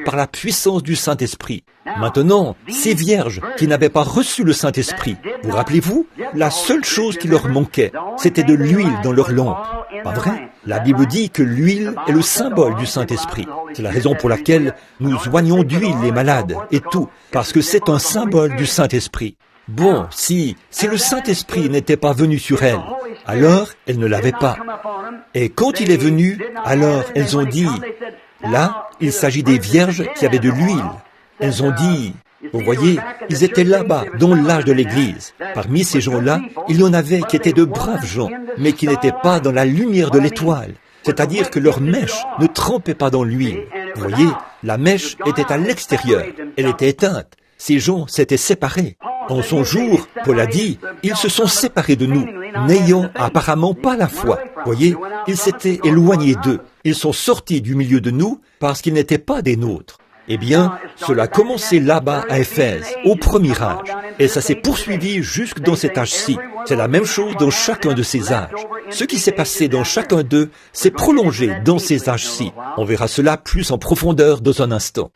par la puissance du Saint-Esprit. Maintenant, ces vierges qui n'avaient pas reçu le Saint-Esprit, vous rappelez-vous, la seule chose qui leur manquait, c'était de l'huile dans leur lampe. Pas vrai? La Bible dit que l'huile est le symbole du Saint-Esprit. C'est la raison pour laquelle nous oignons d'huile les malades et tout, parce que c'est un symbole du Saint-Esprit. Bon, si le Saint-Esprit n'était pas venu sur elles, alors elles ne l'avaient pas. Et quand il est venu, alors elles ont dit, là, il s'agit des vierges qui avaient de l'huile. Elles ont dit, vous voyez, ils étaient là-bas, dans l'âge de l'Église. Parmi ces gens-là, il y en avait qui étaient de braves gens, mais qui n'étaient pas dans la lumière de l'étoile. C'est-à-dire que leur mèche ne trempait pas dans l'huile. Vous voyez, la mèche était à l'extérieur, elle était éteinte. Ces gens s'étaient séparés. En son jour, Paul a dit, ils se sont séparés de nous, n'ayant apparemment pas la foi. Voyez, ils s'étaient éloignés d'eux. Ils sont sortis du milieu de nous parce qu'ils n'étaient pas des nôtres. Eh bien, cela a commencé là-bas à Éphèse, au premier âge. Et ça s'est poursuivi jusque dans cet âge-ci. C'est la même chose dans chacun de ces âges. Ce qui s'est passé dans chacun d'eux s'est prolongé dans ces âges-ci. On verra cela plus en profondeur dans un instant.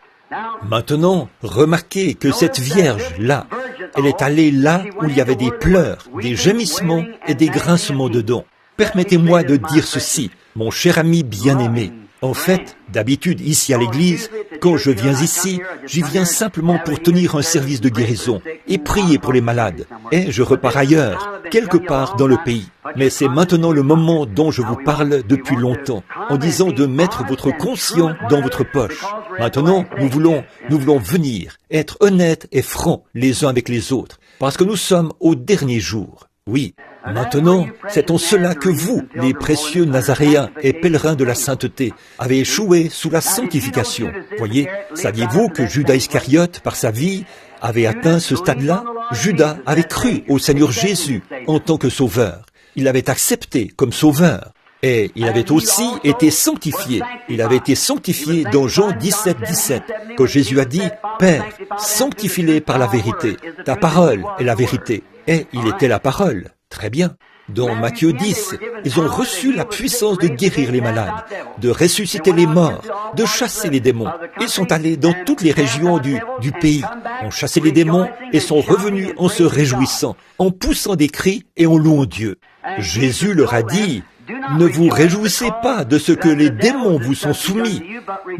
Maintenant, remarquez que cette vierge-là, elle est allée là où il y avait des pleurs, des gémissements et des grincements de dents. Permettez-moi de dire ceci, mon cher ami bien-aimé. En fait, d'habitude, ici à l'église, quand je viens ici, j'y viens simplement pour tenir un service de guérison et prier pour les malades. Et je repars ailleurs, quelque part dans le pays. Mais c'est maintenant le moment dont je vous parle depuis longtemps, en disant de mettre votre conscient dans votre poche. Maintenant, nous voulons venir, être honnêtes et francs les uns avec les autres, parce que nous sommes au dernier jour. Oui, maintenant, c'est en cela que vous, les précieux Nazaréens et pèlerins de la sainteté, avez échoué sous la sanctification. Voyez, saviez-vous que Judas Iscariote, par sa vie, avait atteint ce stade-là? Judas avait cru au Seigneur Jésus en tant que sauveur. Il l'avait accepté comme sauveur. Et il avait aussi été sanctifié. Il avait été sanctifié dans Jean 17, 17, quand Jésus a dit, « Père, sanctifie-les par la vérité. Ta parole est la vérité. » Et il était la parole. Très bien. Dans Matthieu 10, ils ont reçu la puissance de guérir les malades, de ressusciter les morts, de chasser les démons. Ils sont allés dans toutes les régions du pays, ont chassé les démons et sont revenus en se réjouissant, en poussant des cris et en louant Dieu. Jésus leur a dit, « Ne vous réjouissez pas de ce que les démons vous sont soumis,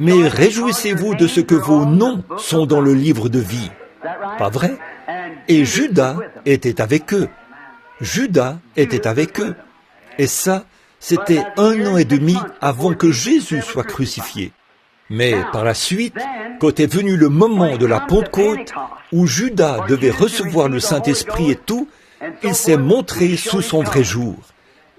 mais réjouissez-vous de ce que vos noms sont dans le livre de vie. » Pas vrai? Et Judas était avec eux. Judas était avec eux. Et ça, c'était 1 an et demi avant que Jésus soit crucifié. Mais par la suite, quand est venu le moment de la Pentecôte, où Judas devait recevoir le Saint-Esprit et tout, il s'est montré sous son vrai jour.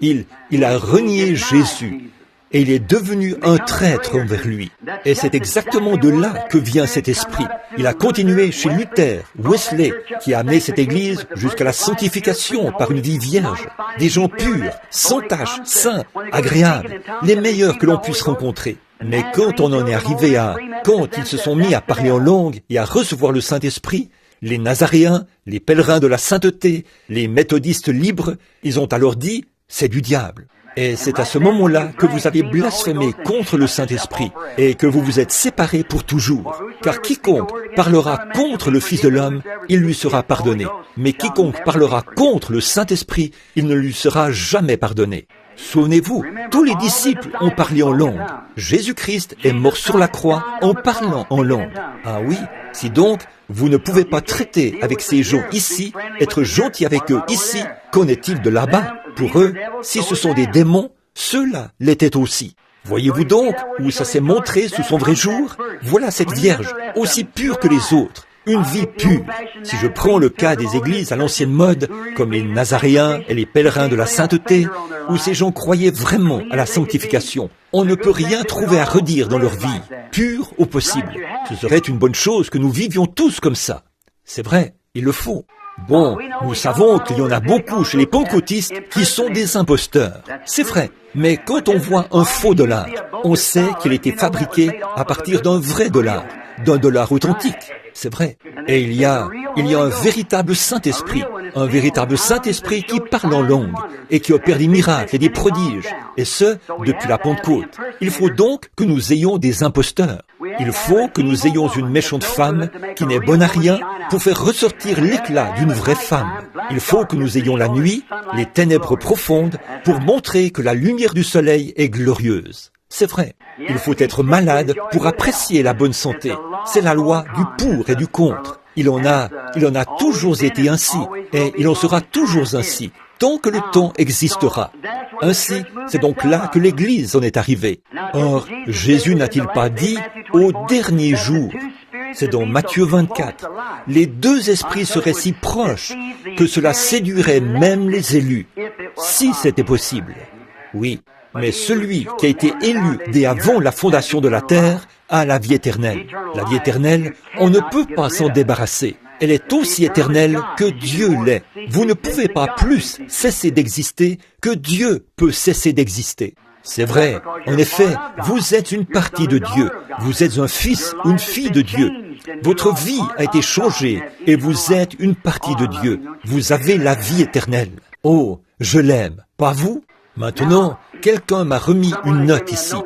Il a renié Jésus. Et il est devenu un traître envers lui. Et c'est exactement de là que vient cet esprit. Il a continué chez Luther, Wesley, qui a amené cette église jusqu'à la sanctification par une vie vierge. Des gens purs, sans tache, saints, agréables, les meilleurs que l'on puisse rencontrer. Mais quand on en est arrivé quand ils se sont mis à parler en langue et à recevoir le Saint-Esprit, les Nazaréens, les pèlerins de la sainteté, les méthodistes libres, ils ont alors dit, c'est du diable. Et c'est à ce moment-là que vous avez blasphémé contre le Saint-Esprit et que vous vous êtes séparés pour toujours. Car quiconque parlera contre le Fils de l'homme, il lui sera pardonné. Mais quiconque parlera contre le Saint-Esprit, il ne lui sera jamais pardonné. Souvenez-vous, tous les disciples ont parlé en langue. Jésus-Christ est mort sur la croix en parlant en langue. Ah oui, si donc vous ne pouvez pas traiter avec ces gens ici, être gentil avec eux ici, qu'en est-il de là-bas? Pour eux, si ce sont des démons, ceux-là l'étaient aussi. Voyez-vous donc où ça s'est montré sous son vrai jour? Voilà cette Vierge, aussi pure que les autres, une vie pure. Si je prends le cas des églises à l'ancienne mode, comme les Nazaréens et les pèlerins de la sainteté, où ces gens croyaient vraiment à la sanctification, on ne peut rien trouver à redire dans leur vie, pure au possible. Ce serait une bonne chose que nous vivions tous comme ça. C'est vrai, il le faut. Bon, nous savons qu'il y en a beaucoup chez les pentecôtistes qui sont des imposteurs. C'est vrai, mais quand on voit un faux dollar, on sait qu'il a été fabriqué à partir d'un vrai dollar, d'un dollar authentique. C'est vrai. Et il y a Il y a un véritable Saint-Esprit qui parle en langue et qui opère des miracles et des prodiges, et ce, depuis la Pentecôte. Il faut donc que nous ayons des imposteurs. Il faut que nous ayons une méchante femme qui n'est bonne à rien pour faire ressortir l'éclat d'une vraie femme. Il faut que nous ayons la nuit, les ténèbres profondes, pour montrer que la lumière du soleil est glorieuse. C'est vrai, il faut être malade pour apprécier la bonne santé. C'est la loi du pour et du contre. Il en a toujours été ainsi, et il en sera toujours ainsi, tant que le temps existera. Ainsi, c'est donc là que l'Église en est arrivée. Or, Jésus n'a-t-il pas dit « au dernier jour » c'est dans Matthieu 24, les deux esprits seraient si proches que cela séduirait même les élus, si c'était possible. Oui, mais celui qui a été élu dès avant la fondation de la terre a la vie éternelle. La vie éternelle, on ne peut pas s'en débarrasser. Elle est aussi éternelle que Dieu l'est. Vous ne pouvez pas plus cesser d'exister que Dieu peut cesser d'exister. C'est vrai, en effet, vous êtes une partie de Dieu. Vous êtes un fils ou une fille de Dieu. Votre vie a été changée et vous êtes une partie de Dieu. Vous avez la vie éternelle. Oh, je l'aime, pas vous? Maintenant, quelqu'un m'a remis une note ici.